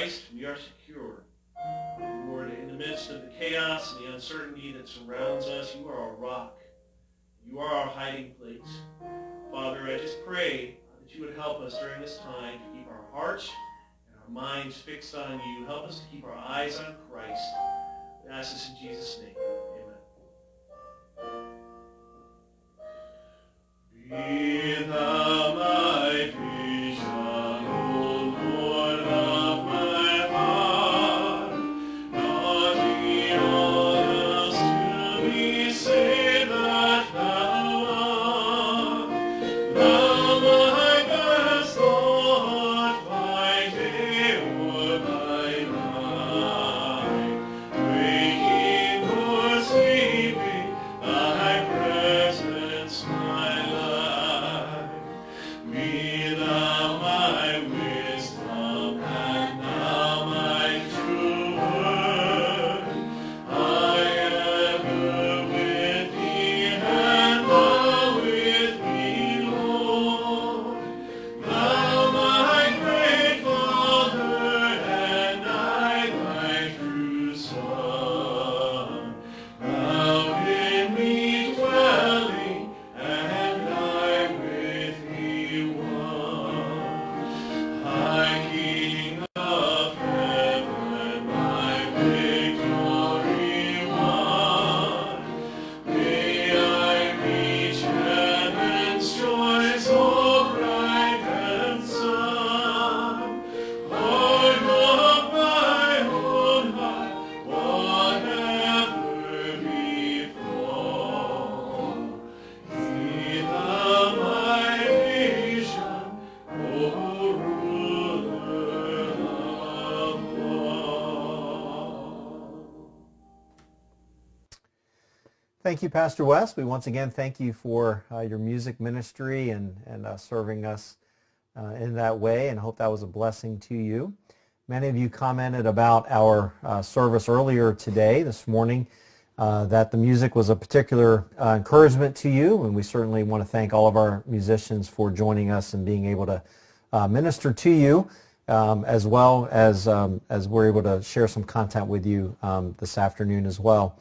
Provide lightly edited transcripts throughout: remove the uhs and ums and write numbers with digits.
Christ, we are secure. Lord, in the midst of the chaos and the uncertainty that surrounds us, you are our rock. You are our hiding place. Father, I just pray that you would help us during this time to keep our hearts and our minds fixed on you. Help us to keep our eyes on Christ. We ask this in Jesus' name. Amen. Be thou my vision, O Lord of my heart, not all else to be save that thou art. Thou my best Lord, by day or by night, waking or sleeping, thy presence my life. Be thou my wisdom, and thou my true word. I ever with thee, and thou with me, Lord. Thou my great Father, and I thy true Son. Thou in me dwelling, and I with thee one. High King of heaven, my victory won. May I reach heaven's joy so bright and sun. Lord of my own heart, whatever befall, be thou my vision, O ruler of all. Thank you, Pastor West. We once again thank you for your music ministry and serving us in that way, and hope that was a blessing to you. Many of you commented about our service earlier today, this morning, that the music was a particular encouragement to you, and we certainly want to thank all of our musicians for joining us and being able to minister to you, as well as we're able to share some content with you this afternoon as well.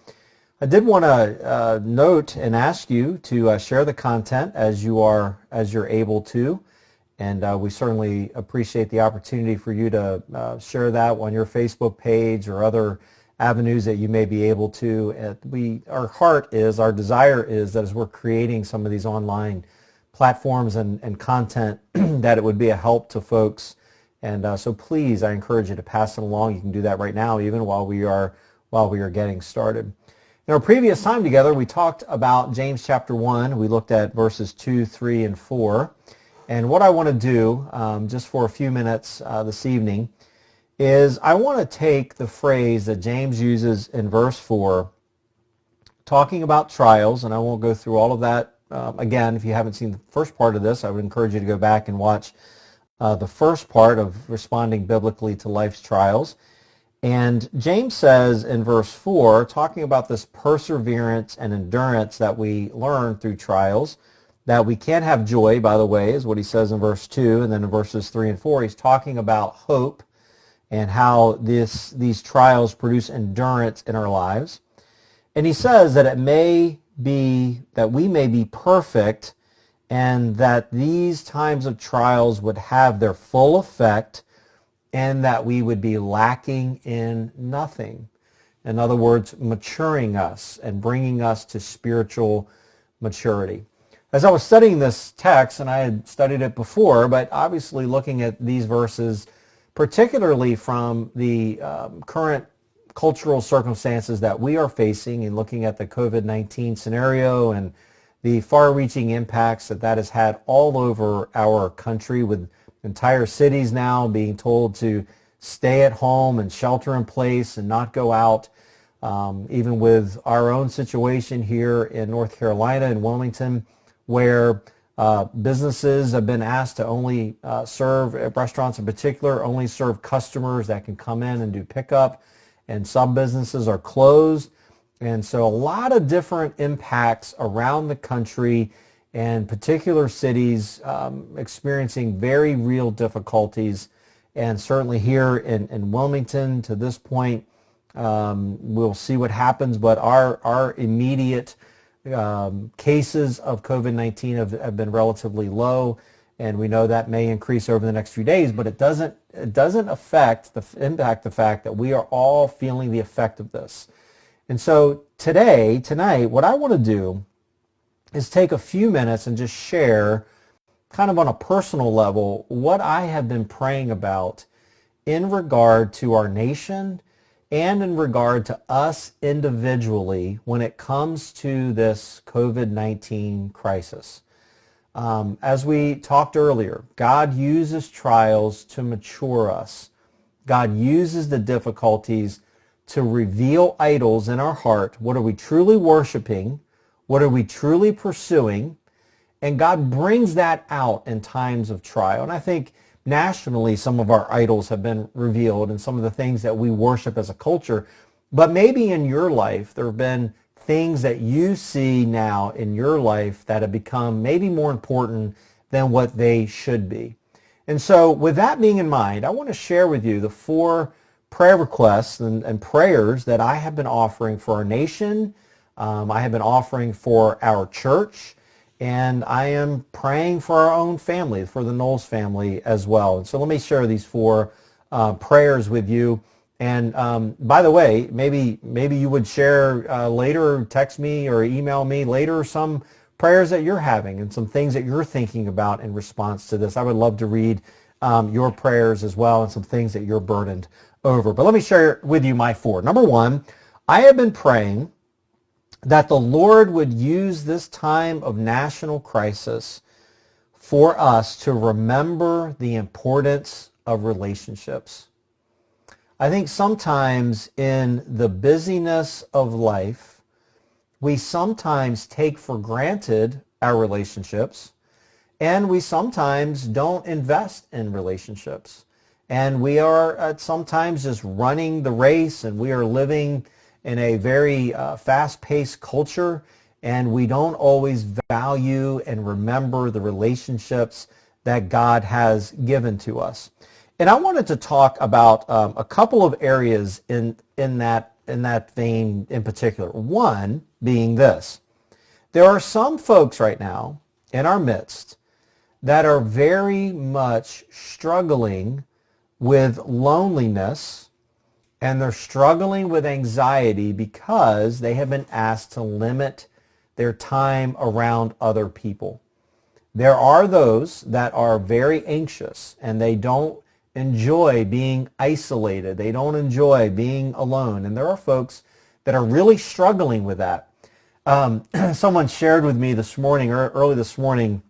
I did want to note and ask you to share the content as you're able to, and we certainly appreciate the opportunity for you to share that on your Facebook page or other avenues that you may be able to. Our desire is that as we're creating some of these online platforms and content, that it would be a help to folks. And so please, I encourage you to pass it along. You can do that right now, even while we are getting started. In our previous time together, we talked about James chapter 1. We looked at verses 2, 3, and 4. And what I want to do, just for a few minutes this evening, is I want to take the phrase that James uses in verse 4, talking about trials, and I won't go through all of that again. If you haven't seen the first part of this, I would encourage you to go back and watch the first part of responding biblically to life's trials. And James says in verse 4, talking about this perseverance and endurance that we learn through trials, that we can have joy, by the way, is what he says in verse 2. And then in verses 3 and 4, he's talking about hope and how these trials produce endurance in our lives. And he says that it may be that we may be perfect, and that these times of trials would have their full effect, and that we would be lacking in nothing. In other words, maturing us and bringing us to spiritual maturity. As I was studying this text, and I had studied it before, but obviously looking at these verses, particularly from the current cultural circumstances that we are facing, and looking at the COVID-19 scenario and the far-reaching impacts that has had all over our country, with entire cities now being told to stay at home and shelter in place and not go out. Even with our own situation here in North Carolina and Wilmington, where businesses have been asked to only serve, restaurants in particular, only serve customers that can come in and do pickup, and some businesses are closed. And so a lot of different impacts around the country, and particular cities experiencing very real difficulties. and certainly here in Wilmington to this point, we'll see what happens, but our immediate cases of COVID-19 have been relatively low, and we know that may increase over the next few days, but it doesn't impact the fact that we are all feeling the effect of this. And so tonight, what I want to do is take a few minutes and just share kind of on a personal level what I have been praying about in regard to our nation and in regard to us individually when it comes to this COVID-19 crisis. As we talked earlier, God uses trials to mature us. God uses the difficulties to reveal idols in our heart. What are we truly worshiping? What are we truly pursuing? And God brings that out in times of trial. And I think nationally some of our idols have been revealed and some of the things that we worship as a culture. But maybe in your life there have been things that you see now in your life that have become maybe more important than what they should be. And so with that being in mind, I want to share with you the 4 prayer requests and prayers that I have been offering for our nation. I have been offering for our church, and I am praying for our own family, for the Knowles family as well. And so let me share these 4 prayers with you. And by the way, maybe you would share later, text me or email me later some prayers that you're having and some things that you're thinking about in response to this. I would love to read your prayers as well and some things that you're burdened over. But let me share with you my 4. Number 1, I have been praying that the Lord would use this time of national crisis for us to remember the importance of relationships. I think sometimes in the busyness of life, we sometimes take for granted our relationships, and we sometimes don't invest in relationships. And we are sometimes just running the race, and we are living in a very fast-paced culture, and we don't always value and remember the relationships that God has given to us. And I wanted to talk about a couple of areas in that vein in particular. One being this: there are some folks right now in our midst that are very much struggling with loneliness, and they're struggling with anxiety because they have been asked to limit their time around other people. There are those that are very anxious and they don't enjoy being isolated. They don't enjoy being alone. And there are folks that are really struggling with that. Someone shared with me this morning, or early this morning,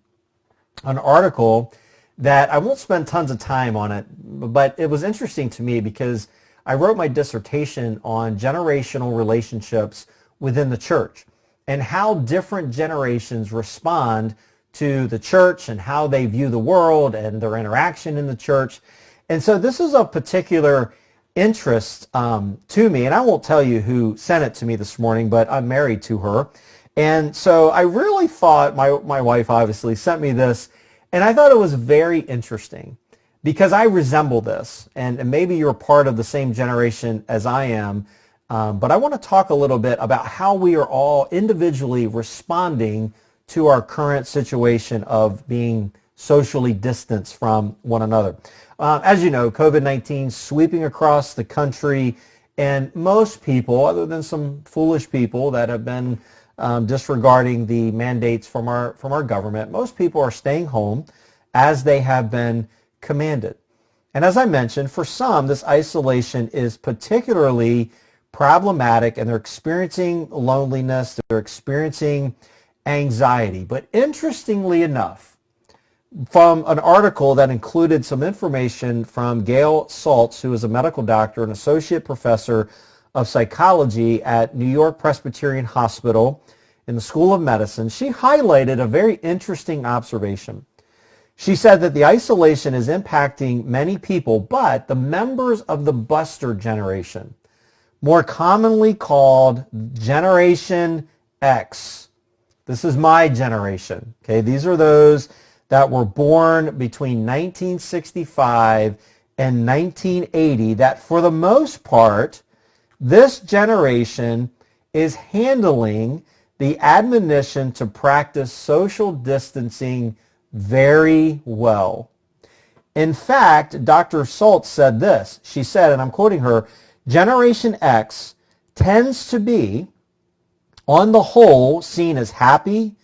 an article that I won't spend tons of time on it, but it was interesting to me because I wrote my dissertation on generational relationships within the church and how different generations respond to the church and how they view the world and their interaction in the church. And so this is of particular interest to me, and I won't tell you who sent it to me this morning, but I'm married to her. And so I really thought, my wife obviously sent me this, and I thought it was very interesting because I resemble this, and maybe you're part of the same generation as I am, but I want to talk a little bit about how we are all individually responding to our current situation of being socially distanced from one another. As you know, COVID-19 sweeping across the country, and most people, other than some foolish people that have been disregarding the mandates from our government, most people are staying home as they have been commanded. And as I mentioned, for some, this isolation is particularly problematic, and they're experiencing loneliness, they're experiencing anxiety. But interestingly enough, from an article that included some information from Gail Saltz, who is a medical doctor and associate professor of psychology at New York Presbyterian Hospital in the School of Medicine, she highlighted a very interesting observation. She said that the isolation is impacting many people, but the members of the buster generation, more commonly called Generation X. This is my generation. Okay, these are those that were born between 1965 in 1980 that for the most part, this generation is handling the admonition to practice social distancing very well. In fact, Dr. Schultz said this. She said, and I'm quoting her, Generation X tends to be, on the whole, seen as happy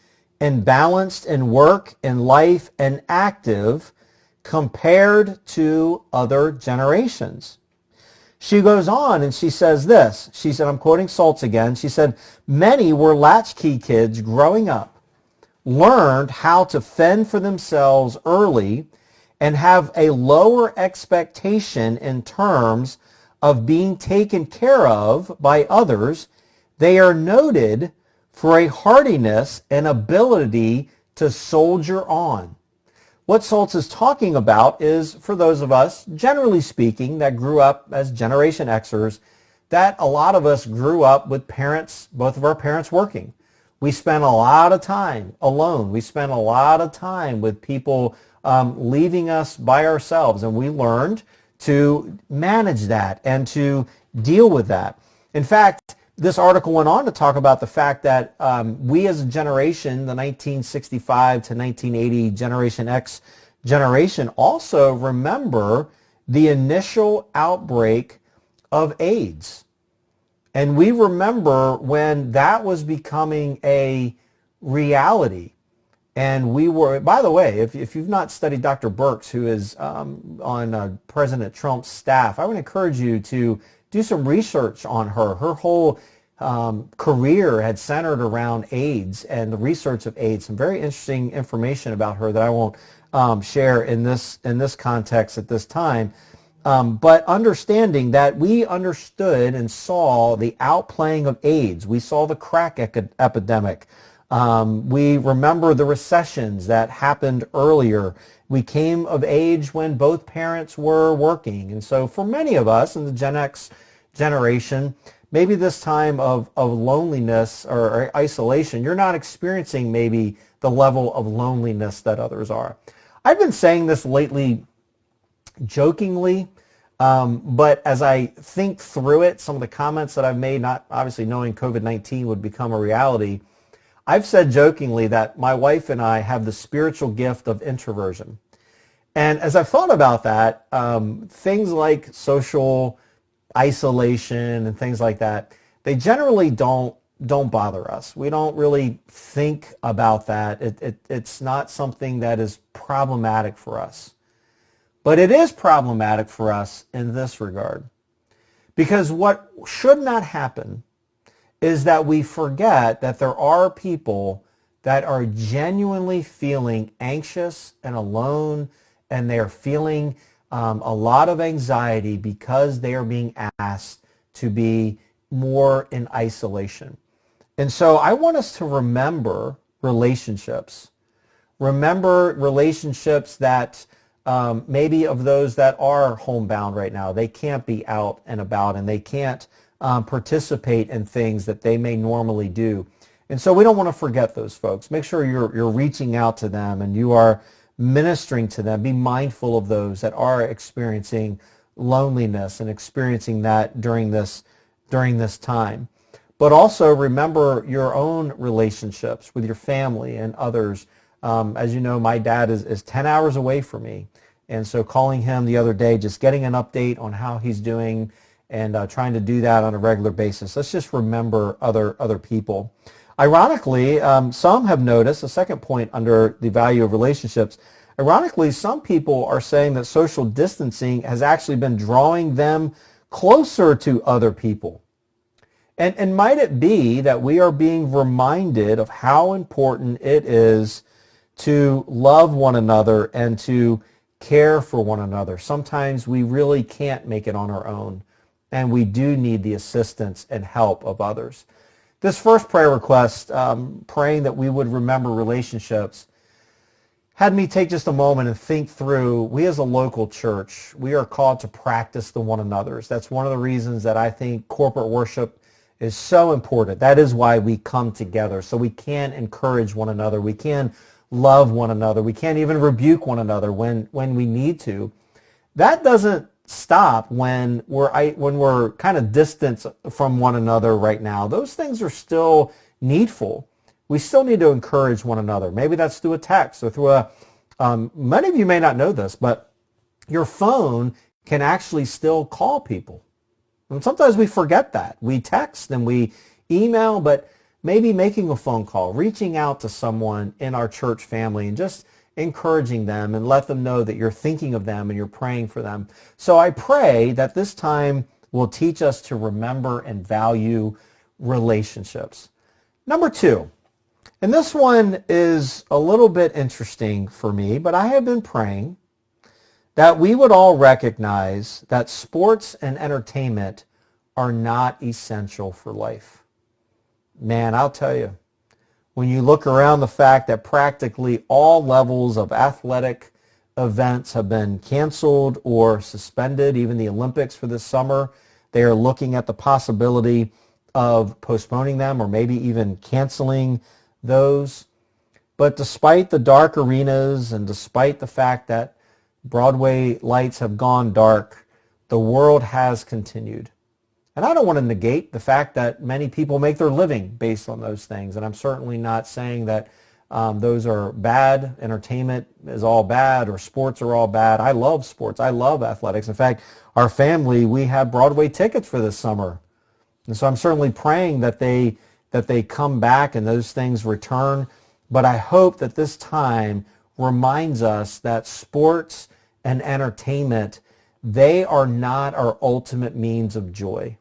and balanced in work and life and active compared to other generations. She goes on and she says this. She said, I'm quoting Schultz again. She said, many were latchkey kids growing up, learned how to fend for themselves early and have a lower expectation in terms of being taken care of by others. They are noted for a hardiness and ability to soldier on. What Schultz is talking about is, for those of us, generally speaking, that grew up as Generation Xers, that a lot of us grew up with parents, both of our parents working. We spent a lot of time alone. We spent a lot of time with people leaving us by ourselves, and we learned to manage that and to deal with that. In fact, this article went on to talk about the fact that we as a generation, the 1965 to 1980 Generation X generation, also remember the initial outbreak of AIDS. And we remember when that was becoming a reality. And we were, by the way, if you've not studied Dr. Birx, who is on President Trump's staff, I would encourage you to do some research on her. Her whole career had centered around AIDS and the research of AIDS. Some very interesting information about her that I won't share in this context at this time. But understanding that we understood and saw the outplaying of AIDS. We saw the crack epidemic. We remember the recessions that happened earlier. We came of age when both parents were working. And so for many of us in the Gen X generation, maybe this time of loneliness or isolation, you're not experiencing maybe the level of loneliness that others are. I've been saying this lately jokingly, but as I think through it, some of the comments that I've made, not obviously knowing COVID-19 would become a reality, I've said jokingly that my wife and I have the spiritual gift of introversion. And as I've thought about that, things like social isolation and things like that, they generally don't bother us. We don't really think about that. It's not something that is problematic for us. But it is problematic for us in this regard. Because what should not happen is that we forget that there are people that are genuinely feeling anxious and alone, and they are feeling a lot of anxiety because they are being asked to be more in isolation. And so I want us to remember relationships. Remember relationships that maybe of those that are homebound right now. They can't be out and about, and they can't participate in things that they may normally do. And so we don't want to forget those folks. Make sure you're reaching out to them and you are ministering to them. Be mindful of those that are experiencing loneliness and experiencing that during this time. But also remember your own relationships with your family and others. As you know, my dad is 10 hours away from me. And so calling him the other day, just getting an update on how he's doing, and trying to do that on a regular basis. Let's just remember other people. Ironically, some have noticed, a second point under the value of relationships, ironically, some people are saying that social distancing has actually been drawing them closer to other people. And might it be that we are being reminded of how important it is to love one another and to care for one another. Sometimes we really can't make it on our own, and we do need the assistance and help of others. This first prayer request, praying that we would remember relationships, had me take just a moment and think through, we as a local church, we are called to practice the one another's. That's one of the reasons that I think corporate worship is so important. That is why we come together, so we can encourage one another. We can love one another. We can't even rebuke one another when we need to. That doesn't stop when we're kind of distant from one another right now. Those things are still needful. We still need to encourage one another. Maybe that's through a text or through many of you may not know this, but your phone can actually still call people. And sometimes we forget that. We text and we email, but maybe making a phone call, reaching out to someone in our church family and just encouraging them and let them know that you're thinking of them and you're praying for them. So I pray that this time will teach us to remember and value relationships. Number 2, and this one is a little bit interesting for me, but I have been praying that we would all recognize that sports and entertainment are not essential for life. Man, I'll tell you, when you look around the fact that practically all levels of athletic events have been canceled or suspended, even the Olympics for this summer, they are looking at the possibility of postponing them or maybe even canceling those. But despite the dark arenas and despite the fact that Broadway lights have gone dark, the world has continued. And I don't want to negate the fact that many people make their living based on those things. And I'm certainly not saying that those are bad. Entertainment is all bad or sports are all bad. I love sports. I love athletics. In fact, our family, we have Broadway tickets for this summer. And so I'm certainly praying that they come back and those things return. But I hope that this time reminds us that sports and entertainment, they are not our ultimate means of joy.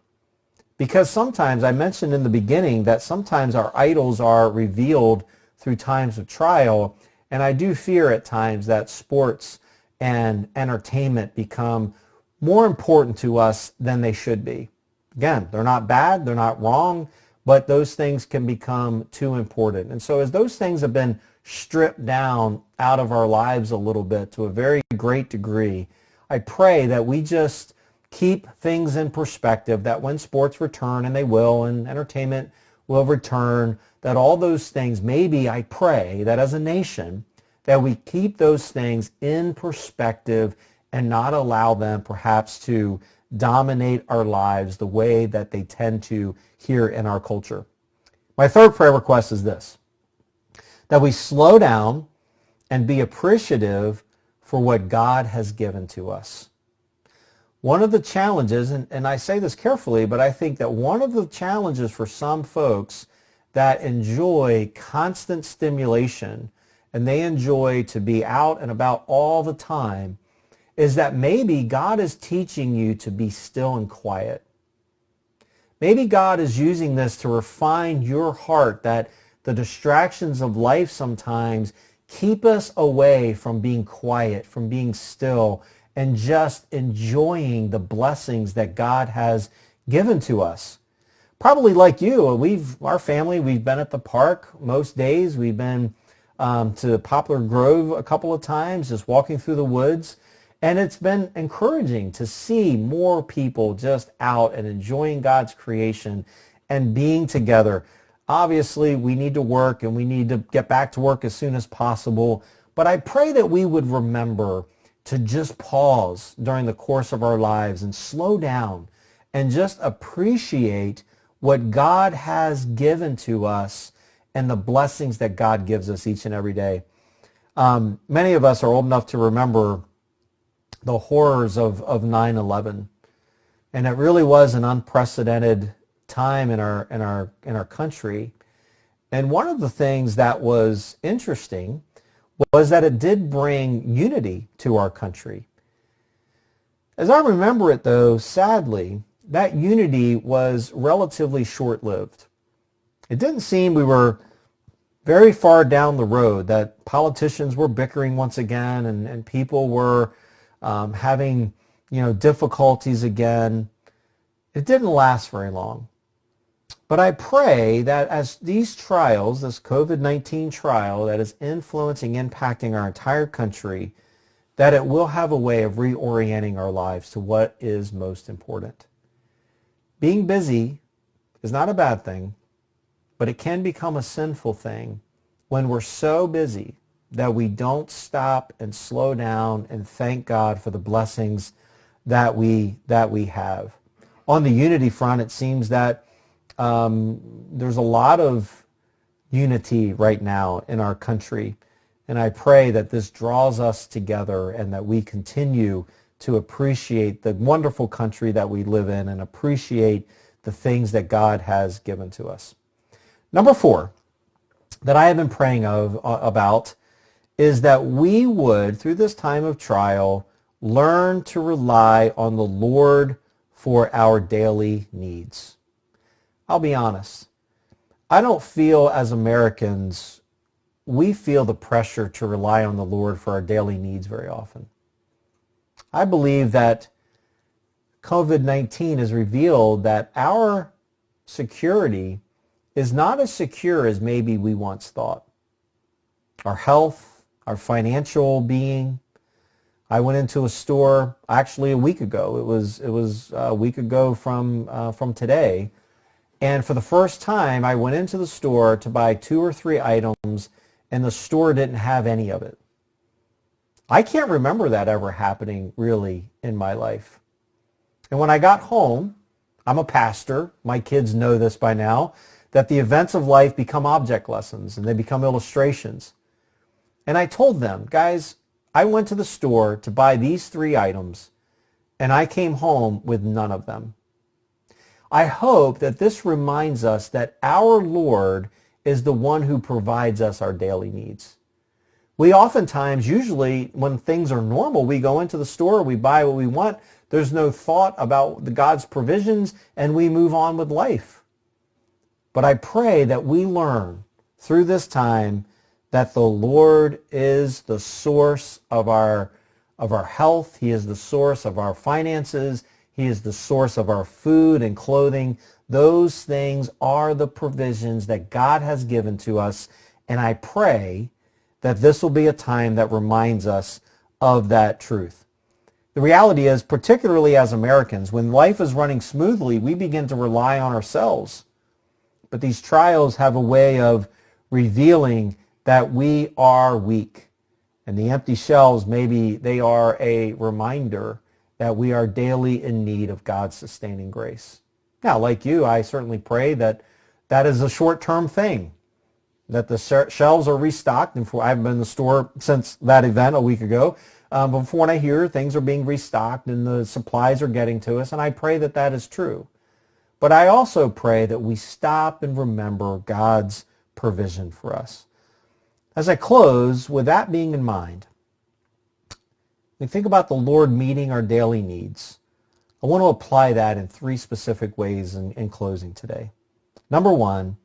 Because sometimes, I mentioned in the beginning that sometimes our idols are revealed through times of trial, and I do fear at times that sports and entertainment become more important to us than they should be. Again, they're not bad, they're not wrong, but those things can become too important. And so as those things have been stripped down out of our lives a little bit to a very great degree, I pray that we just keep things in perspective, that when sports return, and they will, and entertainment will return, that all those things, maybe I pray that as a nation, that we keep those things in perspective and not allow them perhaps to dominate our lives the way that they tend to here in our culture. My third prayer request is this, that we slow down and be appreciative for what God has given to us. One of the challenges, and I say this carefully, but I think that one of the challenges for some folks that enjoy constant stimulation and they enjoy to be out and about all the time is that maybe God is teaching you to be still and quiet. Maybe God is using this to refine your heart, that the distractions of life sometimes keep us away from being quiet, from being still, and just enjoying the blessings that God has given to us. Probably like you, our family, we've been at the park most days. We've been to Poplar Grove a couple of times, just walking through the woods. And it's been encouraging to see more people just out and enjoying God's creation and being together. Obviously, we need to work and we need to get back to work as soon as possible. But I pray that we would remember to just pause during the course of our lives and slow down and just appreciate what God has given to us and the blessings that God gives us each and every day. Many of us are old enough to remember the horrors of 9/11, and it really was an unprecedented time in our country. And one of the things that was interesting was that it did bring unity to our country. As I remember it, though, sadly, that unity was relatively short-lived. It didn't seem we were very far down the road, that politicians were bickering once again and people were having difficulties again. It didn't last very long. But I pray that as these trials, this COVID-19 trial that is influencing, impacting our entire country, that it will have a way of reorienting our lives to what is most important. Being busy is not a bad thing, but it can become a sinful thing when we're so busy that we don't stop and slow down and thank God for the blessings that we have. On the unity front, it seems that there's a lot of unity right now in our country. And I pray that this draws us together and that we continue to appreciate the wonderful country that we live in and appreciate the things that God has given to us. Number 4 that I have been praying about is that we would, through this time of trial, learn to rely on the Lord for our daily needs. I'll be honest. I don't feel as Americans, we feel the pressure to rely on the Lord for our daily needs very often. I believe that COVID-19 has revealed that our security is not as secure as maybe we once thought. Our health, our financial being. I went into a store actually a week ago. It was a week ago from today. And for the first time, I went into the store to buy 2 or 3 items, and the store didn't have any of it. I can't remember that ever happening really in my life. And when I got home, I'm a pastor. My kids know this by now, that the events of life become object lessons and they become illustrations. And I told them, guys, I went to the store to buy these 3 items and I came home with none of them. I hope that this reminds us that our Lord is the one who provides us our daily needs. We oftentimes, usually when things are normal, we go into the store, we buy what we want. There's no thought about God's provisions and we move on with life. But I pray that we learn through this time that the Lord is the source of our health. He is the source of our finances. He is the source of our food and clothing. Those things are the provisions that God has given to us. And I pray that this will be a time that reminds us of that truth. The reality is, particularly as Americans, when life is running smoothly, we begin to rely on ourselves. But these trials have a way of revealing that we are weak. And the empty shelves, maybe they are a reminder that we are daily in need of God's sustaining grace. Now, like you, I certainly pray that that is a short-term thing, that the shelves are restocked. And I haven't been in the store since that event a week ago. But from what I hear, things are being restocked and the supplies are getting to us. And I pray that that is true. But I also pray that we stop and remember God's provision for us. As I close, with that being in mind, we think about the Lord meeting our daily needs. I want to apply that in 3 specific ways in closing today. Number 1,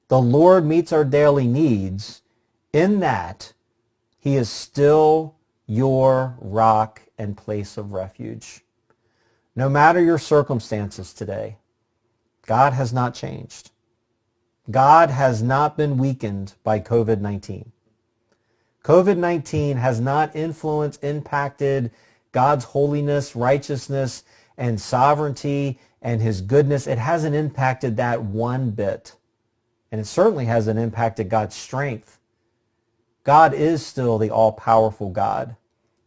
the Lord meets our daily needs in that He is still your rock and place of refuge. No matter your circumstances today, God has not changed. God has not been weakened by COVID-19. COVID-19 has not influenced, impacted God's holiness, righteousness, and sovereignty and His goodness. It hasn't impacted that one bit. And it certainly hasn't impacted God's strength. God is still the all-powerful God.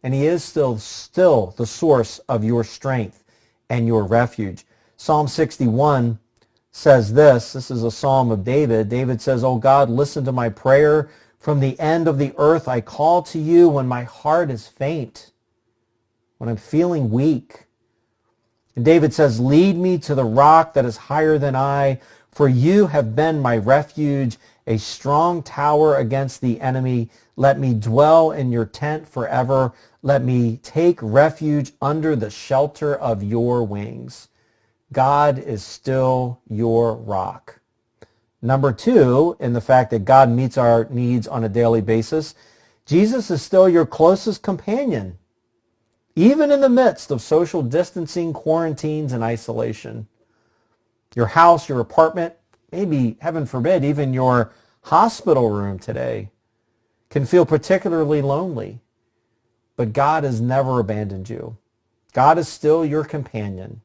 And He is still the source of your strength and your refuge. Psalm 61 says this. This is a psalm of David. David says, "O God, listen to my prayer. From the end of the earth I call to you when my heart is faint, when I'm feeling weak." And David says, "Lead me to the rock that is higher than I, for you have been my refuge, a strong tower against the enemy. Let me dwell in your tent forever. Let me take refuge under the shelter of your wings." God is still your rock. Number 2, in the fact that God meets our needs on a daily basis, Jesus is still your closest companion, even in the midst of social distancing, quarantines, and isolation. Your house, your apartment, maybe, heaven forbid, even your hospital room today can feel particularly lonely. But God has never abandoned you. God is still your companion.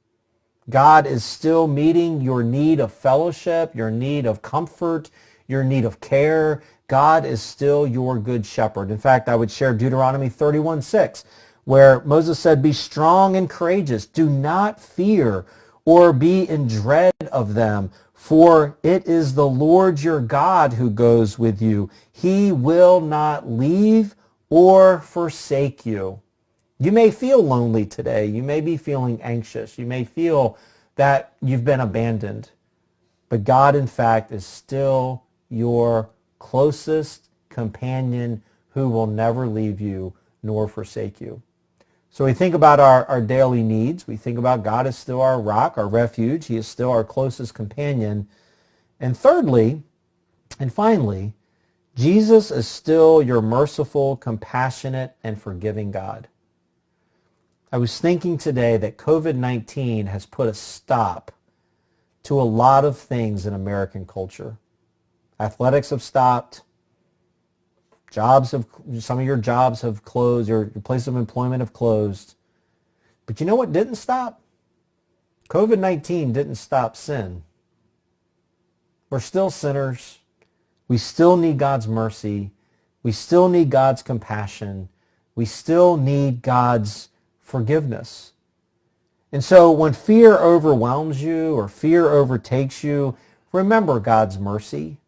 God is still meeting your need of fellowship, your need of comfort, your need of care. God is still your good shepherd. In fact, I would share Deuteronomy 31:6, where Moses said, "Be strong and courageous. Do not fear or be in dread of them, for it is the Lord your God who goes with you. He will not leave or forsake you." You may feel lonely today. You may be feeling anxious. You may feel that you've been abandoned. But God, in fact, is still your closest companion who will never leave you nor forsake you. So we think about our daily needs. We think about God is still our rock, our refuge. He is still our closest companion. And thirdly, and finally, Jesus is still your merciful, compassionate, and forgiving God. I was thinking today that COVID-19 has put a stop to a lot of things in American culture. Athletics have stopped. Some of your jobs have closed. Your places of employment have closed. But you know what didn't stop? COVID-19 didn't stop sin. We're still sinners. We still need God's mercy. We still need God's compassion. We still need God's forgiveness. And so when fear overwhelms you or fear overtakes you, remember God's mercy.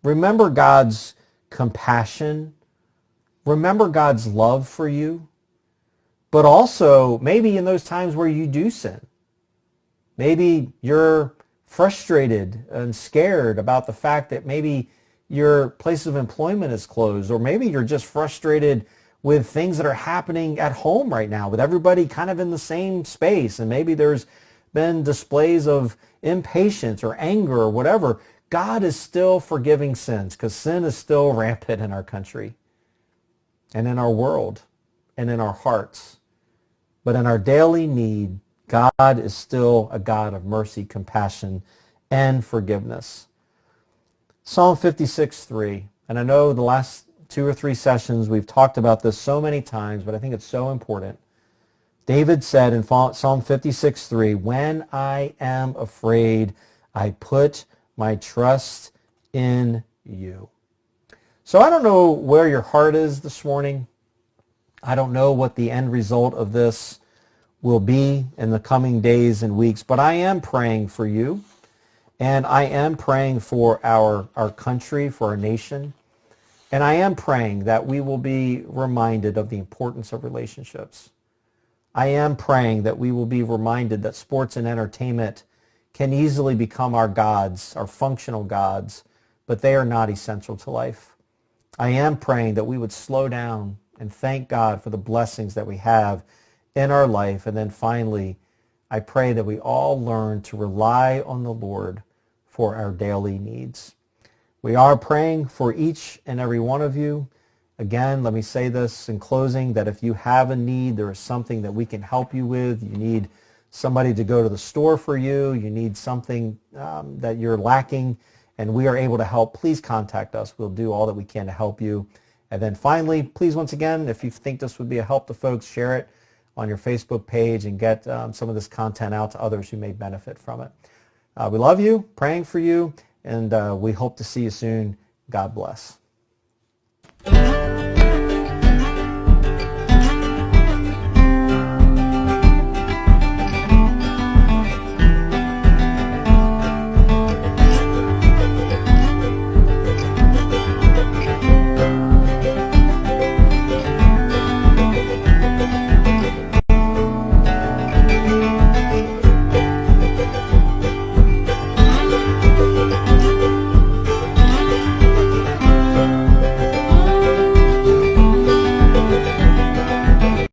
Remember God's compassion. Remember God's love for you. But also, maybe in those times where you do sin, maybe you're frustrated and scared about the fact that maybe your place of employment is closed, or maybe you're just frustrated with things that are happening at home right now with everybody kind of in the same space, and maybe there's been displays of impatience or anger or whatever. God is still forgiving sins because sin is still rampant in our country and in our world and in our hearts. But in our daily need, God is still a God of mercy, compassion, and forgiveness. Psalm 56:3, and I know the last 2 or 3 sessions we've talked about this so many times, but I think it's so important. David said in Psalm 56:3, "When I am afraid, I put my trust in you." So I don't know where your heart is this morning. I don't know what the end result of this will be in the coming days and weeks, but I am praying for you, and I am praying for our country, for our nation, and I am praying that we will be reminded of the importance of relationships. I am praying that we will be reminded that sports and entertainment can easily become our gods, our functional gods, but they are not essential to life. I am praying that we would slow down and thank God for the blessings that we have in our life. And then finally, I pray that we all learn to rely on the Lord for our daily needs. We are praying for each and every one of you. Again, let me say this in closing, that if you have a need, there is something that we can help you with. You need somebody to go to the store for you. You need something that you're lacking, and we are able to help. Please contact us. We'll do all that we can to help you. And then finally, please, once again, if you think this would be a help to folks, share it on your Facebook page and get some of this content out to others who may benefit from it. We love you, praying for you, and we hope to see you soon. God bless.